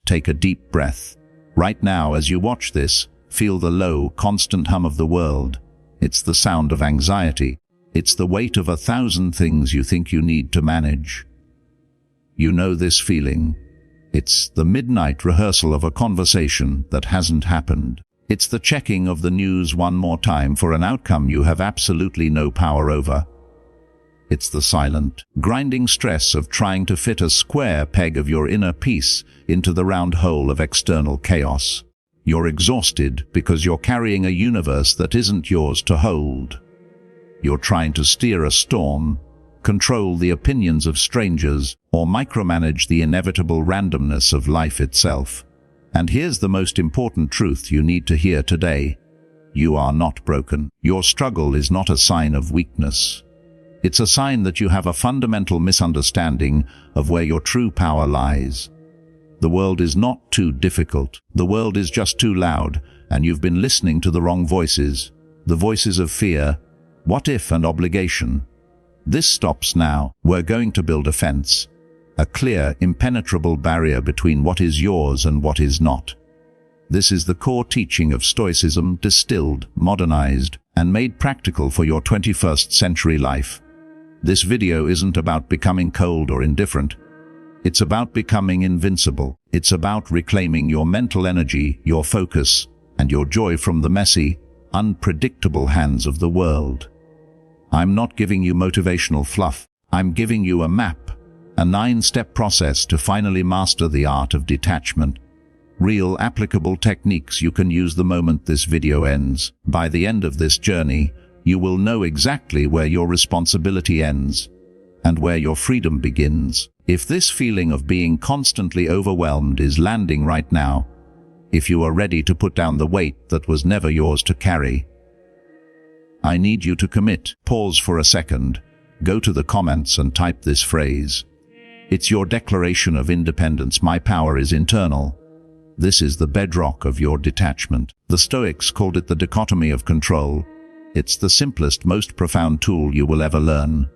take a deep breath. Right now, as you watch this, feel the low, constant hum of the world. It's the sound of anxiety. It's the weight of 1,000 things you think you need to manage. You know this feeling. It's the midnight rehearsal of a conversation that hasn't happened. It's the checking of the news one more time for an outcome you have absolutely no power over. It's the silent, grinding stress of trying to fit a square peg of your inner peace into the round hole of external chaos. You're exhausted because you're carrying a universe that isn't yours to hold. You're trying to steer a storm, control the opinions of strangers, or micromanage the inevitable randomness of life itself. And here's the most important truth you need to hear today. You are not broken. Your struggle is not a sign of weakness. It's a sign that you have a fundamental misunderstanding of where your true power lies. The world is not too difficult. The world is just too loud, and you've been listening to the wrong voices. The voices of fear, what if, and obligation. This stops now. We're going to build a fence. A clear, impenetrable barrier between what is yours and what is not. This is the core teaching of Stoicism, distilled, modernized, and made practical for your 21st century life. This video isn't about becoming cold or indifferent. It's about becoming invincible. It's about reclaiming your mental energy, your focus, and your joy from the messy, unpredictable hands of the world. I'm not giving you motivational fluff. I'm giving you a map. A 9-step process to finally master the art of detachment. Real, applicable techniques you can use the moment this video ends. By the end of this journey, you will know exactly where your responsibility ends and where your freedom begins. If this feeling of being constantly overwhelmed is landing right now, if you are ready to put down the weight that was never yours to carry, I need you to commit. Pause for a second, go to the comments and type this phrase. It's your declaration of independence. My power is internal. This is the bedrock of your detachment. The Stoics called it the dichotomy of control. It's the simplest, most profound tool you will ever learn.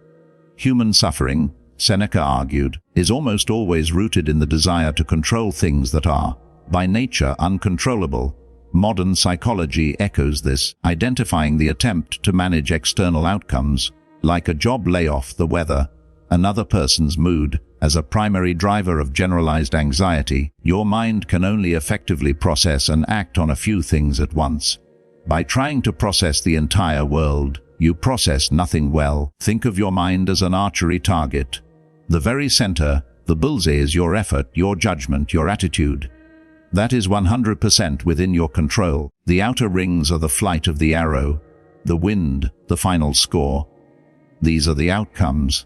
Human suffering, Seneca argued, is almost always rooted in the desire to control things that are, by nature, uncontrollable. Modern psychology echoes this, identifying the attempt to manage external outcomes, like a job layoff, the weather, another person's mood, as a primary driver of generalized anxiety. Your mind can only effectively process and act on a few things at once. By trying to process the entire world, you process nothing well. Think of your mind as an archery target. The very center, the bullseye, is your effort, your judgment, your attitude. That is 100% within your control. The outer rings are the flight of the arrow, the wind, the final score. These are the outcomes,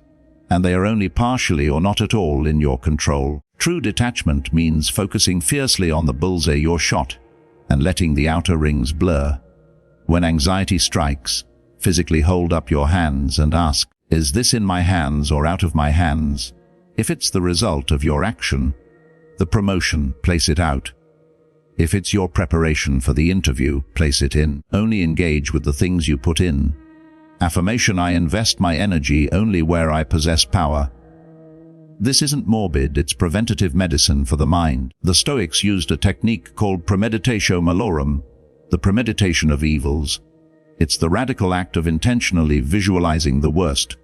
and they are only partially or not at all in your control. True detachment means focusing fiercely on the bullseye, your shot, and letting the outer rings blur. When anxiety strikes, physically hold up your hands and ask, is this in my hands or out of my hands? If it's the result of your action, the promotion, place it out. If it's your preparation for the interview, place it in. Only engage with the things you put in. Affirmation: I invest my energy only where I possess power. This isn't morbid, it's preventative medicine for the mind. The Stoics used a technique called premeditatio malorum, the premeditation of evils. It's the radical act of intentionally visualizing the worst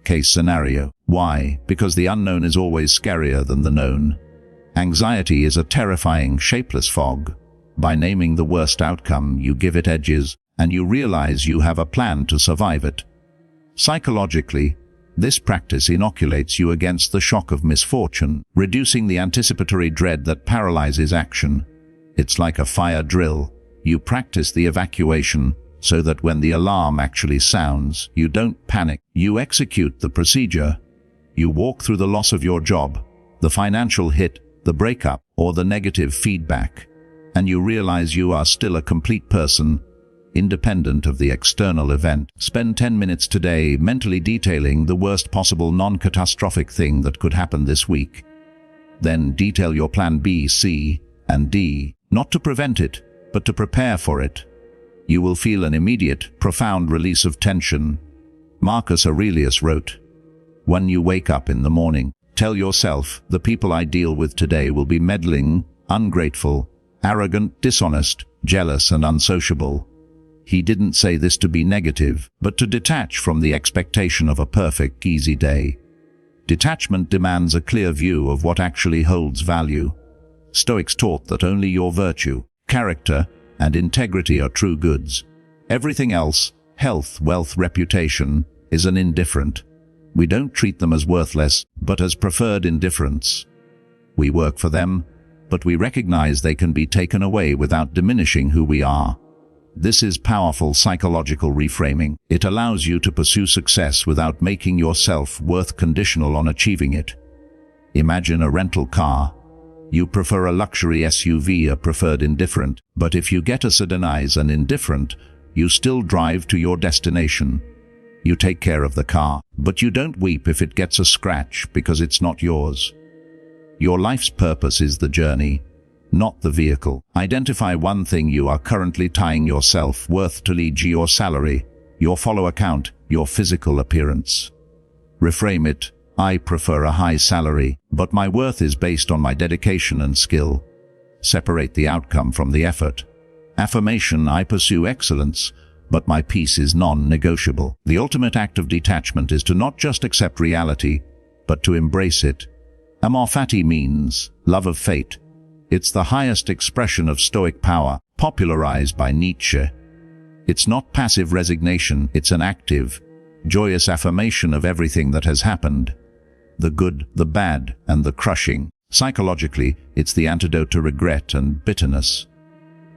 case scenario. Why? Because the unknown is always scarier than the known. Anxiety is a terrifying, shapeless fog. By naming the worst outcome, you give it edges, and you realize you have a plan to survive it. Psychologically, this practice inoculates you against the shock of misfortune, reducing the anticipatory dread that paralyzes action. It's like a fire drill. You practice the evacuation so that when the alarm actually sounds, you don't panic. You execute the procedure. You walk through the loss of your job, the financial hit, the breakup, or the negative feedback, and you realize you are still a complete person, independent of the external event. Spend 10 minutes today mentally detailing the worst possible non-catastrophic thing that could happen this week. Then detail your plan B, C, and D, not to prevent it, but to prepare for it. You will feel an immediate, profound release of tension. Marcus Aurelius wrote, "When you wake up in the morning, tell yourself, the people I deal with today will be meddling ungrateful, arrogant, dishonest, jealous, and unsociable. He didn't say this to be negative, but to detach from the expectation of a perfect, easy day. Detachment demands a clear view of what actually holds value. Stoics taught that only your virtue, character, and integrity are true goods. Everything else, health, wealth, reputation, is an indifferent. We don't treat them as worthless, but as preferred indifferents. We work for them, but we recognize they can be taken away without diminishing who we are. This is powerful psychological reframing. It allows you to pursue success without making your self-worth conditional on achieving it. Imagine a rental car. You prefer a luxury SUV, a preferred indifferent, but if you get a sedan, an indifferent, you still drive to your destination. You take care of the car, but you don't weep if it gets a scratch because it's not yours. Your life's purpose is the journey, not the vehicle. Identify one thing you are currently tying your self-worth to: e.g. your salary, your follow account, your physical appearance. Reframe it: I prefer a high salary, but my worth is based on my dedication and skill. Separate the outcome from the effort. Affirmation: I pursue excellence, but my peace is non-negotiable. The ultimate act of detachment is to not just accept reality, but to embrace it. Amor fati means love of fate. It's the highest expression of Stoic power, popularized by Nietzsche. It's not passive resignation, it's an active, joyous affirmation of everything that has happened. The good, the bad, and the crushing. Psychologically, it's the antidote to regret and bitterness.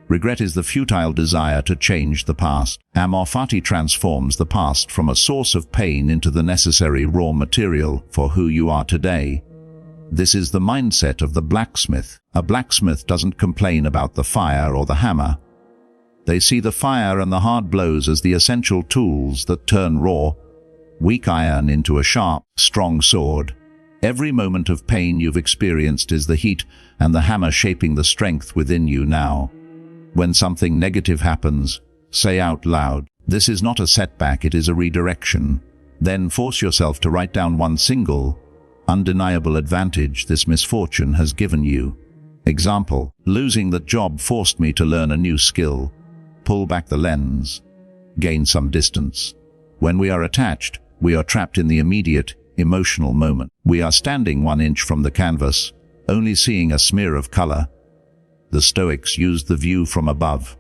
Regret is the futile desire to change the past. Amor fati transforms the past from a source of pain into the necessary raw material for who you are today. This is the mindset of the blacksmith. A blacksmith doesn't complain about the fire or the hammer. They see the fire and the hard blows as the essential tools that turn raw, weak iron into a sharp, strong sword. Every moment of pain you've experienced is the heat and the hammer shaping the strength within you now. When something negative happens, say out loud, "This is not a setback, it is a redirection." Then force yourself to write down one single, undeniable advantage this misfortune has given you. Example: losing that job forced me to learn a new skill. Pull back the lens. Gain some distance. When we are attached, we are trapped in the immediate, emotional moment. We are standing 1 inch from the canvas, only seeing a smear of color. The Stoics used the view from above,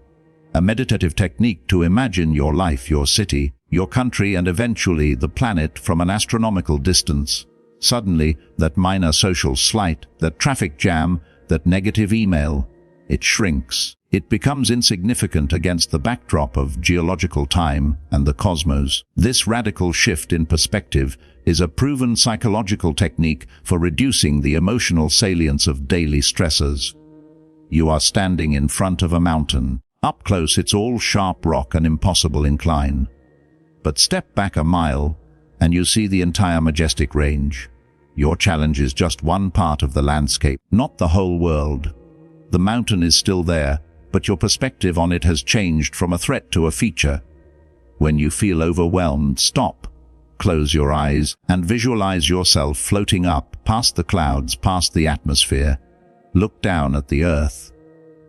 a meditative technique to imagine your life, your city, your country, and eventually the planet from an astronomical distance. Suddenly, that minor social slight, that traffic jam, that negative email, it shrinks. It becomes insignificant against the backdrop of geological time and the cosmos. This radical shift in perspective is a proven psychological technique for reducing the emotional salience of daily stressors. You are standing in front of a mountain. Up close, it's all sharp rock and impossible incline. But step back a mile, and you see the entire majestic range. Your challenge is just one part of the landscape, not the whole world. The mountain is still there, but your perspective on it has changed from a threat to a feature. When you feel overwhelmed, stop, close your eyes, and visualize yourself floating up, past the clouds, past the atmosphere. Look down at the earth.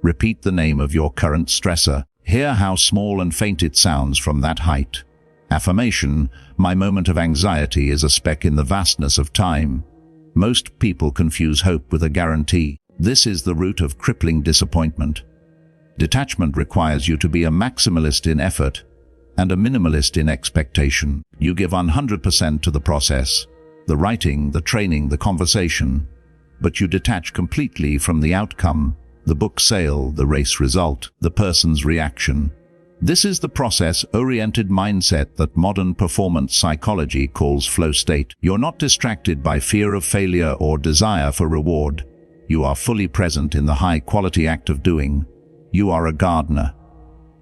Repeat the name of your current stressor. Hear how small and faint it sounds from that height. Affirmation: my moment of anxiety is a speck in the vastness of time. Most people confuse hope with a guarantee. This is the root of crippling disappointment. Detachment requires you to be a maximalist in effort and a minimalist in expectation. You give 100% to the process, the writing, the training, the conversation, but you detach completely from the outcome, the book sale, the race result, the person's reaction. This is the process-oriented mindset that modern performance psychology calls flow state. You're not distracted by fear of failure or desire for reward. You are fully present in the high-quality act of doing. You are a gardener.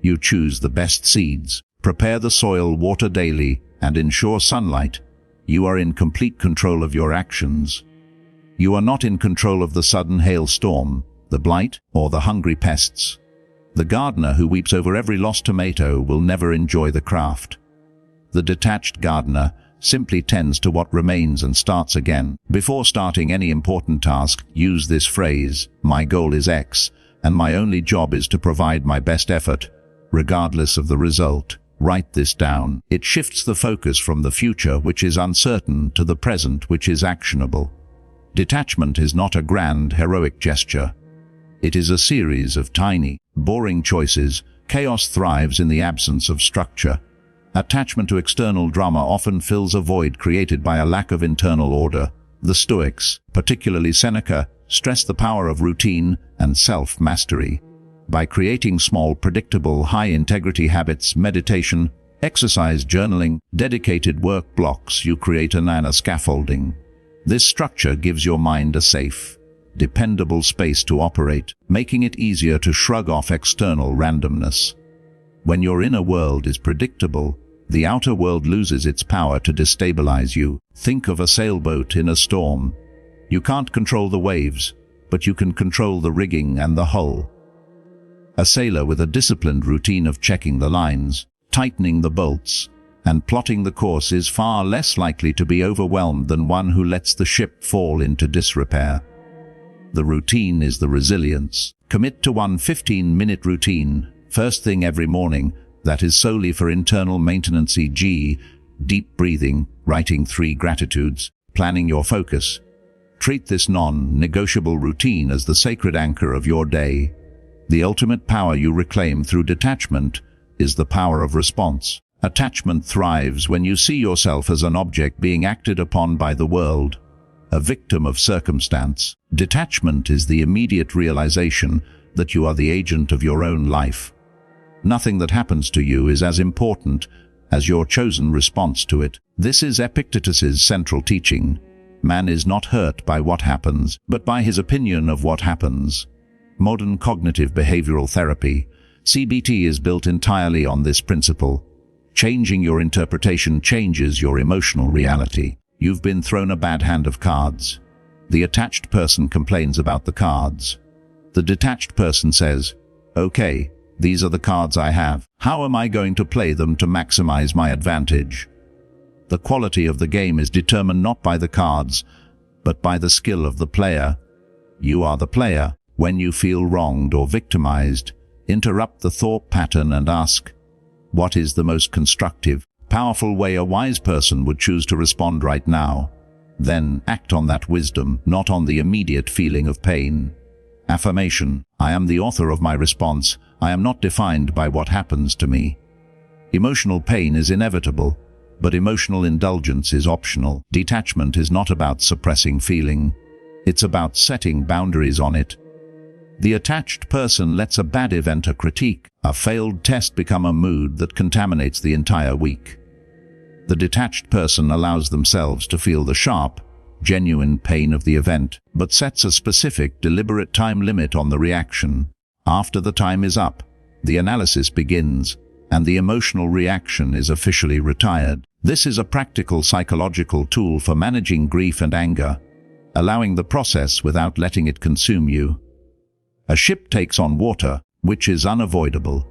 You choose the best seeds, prepare the soil, water daily, and ensure sunlight. You are in complete control of your actions. You are not in control of the sudden hailstorm, the blight, or the hungry pests. The gardener who weeps over every lost tomato will never enjoy the craft. The detached gardener simply tends to what remains and starts again. Before starting any important task, use this phrase: my goal is X, and my only job is to provide my best effort, regardless of the result. Write this down. It shifts the focus from the future, which is uncertain, to the present, which is actionable. Detachment is not a grand, heroic gesture. It is a series of tiny, boring choices. Chaos thrives in the absence of structure. Attachment to external drama often fills a void created by a lack of internal order. The Stoics, particularly Seneca, stress the power of routine and self-mastery. By creating small, predictable, high-integrity habits, meditation, exercise, journaling, dedicated work blocks, you create an inner scaffolding. This structure gives your mind a safe, dependable space to operate, making it easier to shrug off external randomness. When your inner world is predictable, the outer world loses its power to destabilize you. Think of a sailboat in a storm. You can't control the waves, but you can control the rigging and the hull. A sailor with a disciplined routine of checking the lines, tightening the bolts, and plotting the course is far less likely to be overwhelmed than one who lets the ship fall into disrepair. The routine is the resilience. Commit to one 15-minute routine, first thing every morning, that is solely for internal maintenance, e.g., deep breathing, writing 3 gratitudes, planning your focus. Treat this non-negotiable routine as the sacred anchor of your day. The ultimate power you reclaim through detachment is the power of response. Attachment thrives when you see yourself as an object being acted upon by the world, a victim of circumstance. Detachment is the immediate realization that you are the agent of your own life. Nothing that happens to you is as important as your chosen response to it. This is Epictetus's central teaching. Man is not hurt by what happens, but by his opinion of what happens. Modern cognitive behavioral therapy, CBT, is built entirely on this principle. Changing your interpretation changes your emotional reality. You've been thrown a bad hand of cards. The attached person complains about the cards. The detached person says, "Okay, these are the cards I have. How am I going to play them to maximize my advantage?" The quality of the game is determined not by the cards, but by the skill of the player. You are the player. When you feel wronged or victimized, interrupt the thought pattern and ask, what is the most constructive, powerful way a wise person would choose to respond right now? Then act on that wisdom, not on the immediate feeling of pain. Affirmation: I am the author of my response. I am not defined by what happens to me. Emotional pain is inevitable, but emotional indulgence is optional. Detachment is not about suppressing feeling. It's about setting boundaries on it. The attached person lets a bad event, a critique, a failed test become a mood that contaminates the entire week. The detached person allows themselves to feel the sharp, genuine pain of the event, but sets a specific, deliberate time limit on the reaction. After the time is up, the analysis begins, and the emotional reaction is officially retired. This is a practical psychological tool for managing grief and anger, allowing the process without letting it consume you. A ship takes on water, which is unavoidable.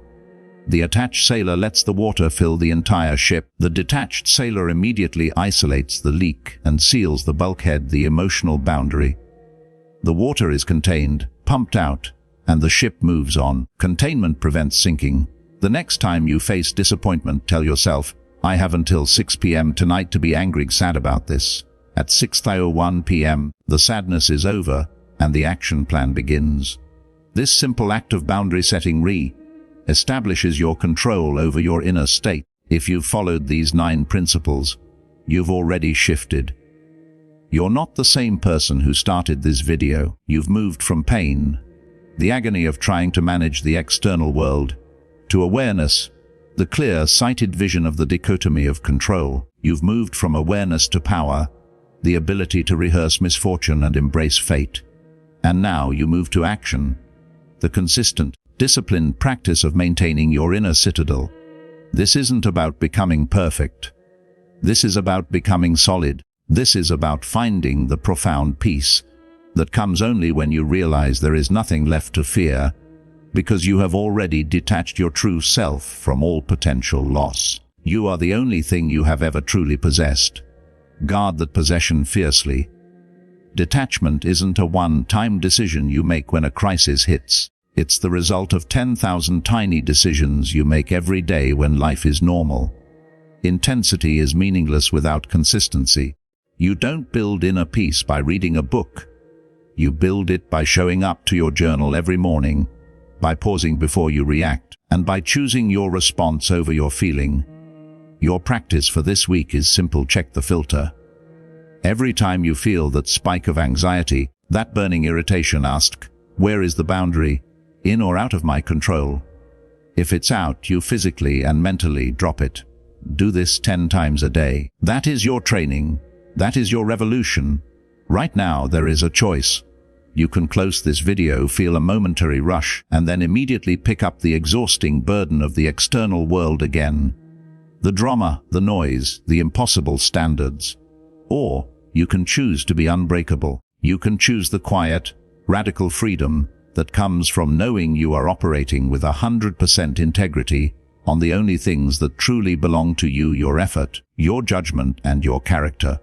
The attached sailor lets the water fill the entire ship. The detached sailor immediately isolates the leak and seals the bulkhead, the emotional boundary. The water is contained, pumped out, and the ship moves on. Containment prevents sinking. The next time you face disappointment, tell yourself, I have until 6 p.m. tonight to be angry, sad about this. At 6:01 p.m., the sadness is over, and the action plan begins. This simple act of boundary setting establishes your control over your inner state. If you've followed these 9 principles, you've already shifted. You're not the same person who started this video. You've moved from pain, the agony of trying to manage the external world, to awareness, the clear-sighted vision of the dichotomy of control. You've moved from awareness to power, the ability to rehearse misfortune and embrace fate. And now you move to action, the consistent, disciplined practice of maintaining your inner citadel. This isn't about becoming perfect. This is about becoming solid. This is about finding the profound peace that comes only when you realize there is nothing left to fear, because you have already detached your true self from all potential loss. You are the only thing you have ever truly possessed. Guard that possession fiercely. Detachment isn't a one-time decision you make when a crisis hits. It's the result of 10,000 tiny decisions you make every day when life is normal. Intensity is meaningless without consistency. You don't build inner peace by reading a book. You build it by showing up to your journal every morning, by pausing before you react, and by choosing your response over your feeling. Your practice for this week is simple: check the filter. Every time you feel that spike of anxiety, that burning irritation, ask, where is the boundary? In or out of my control? If it's out, you physically and mentally drop it. Do this 10 times a day. That is your training. That is your revolution. Right now there is a choice. You can close this video, feel a momentary rush, and then immediately pick up the exhausting burden of the external world again. The drama, the noise, the impossible standards. Or you can choose to be unbreakable. You can choose the quiet, radical freedom that comes from knowing you are operating with 100% integrity on the only things that truly belong to you: your effort, your judgment, and your character.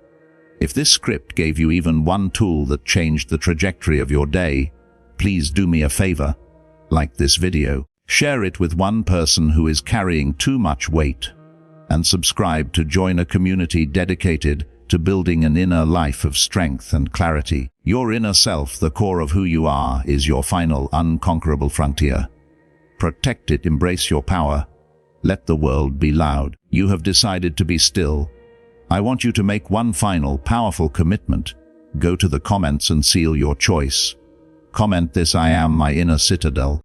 If this script gave you even one tool that changed the trajectory of your day, please do me a favor. Like this video, share it with one person who is carrying too much weight, and subscribe to join a community dedicated to building an inner life of strength and clarity. Your inner self, the core of who you are, is your final unconquerable frontier. Protect it, embrace your power. Let the world be loud. You have decided to be still. I want you to make one final powerful commitment. Go to the comments and seal your choice. Comment this: I am my inner citadel.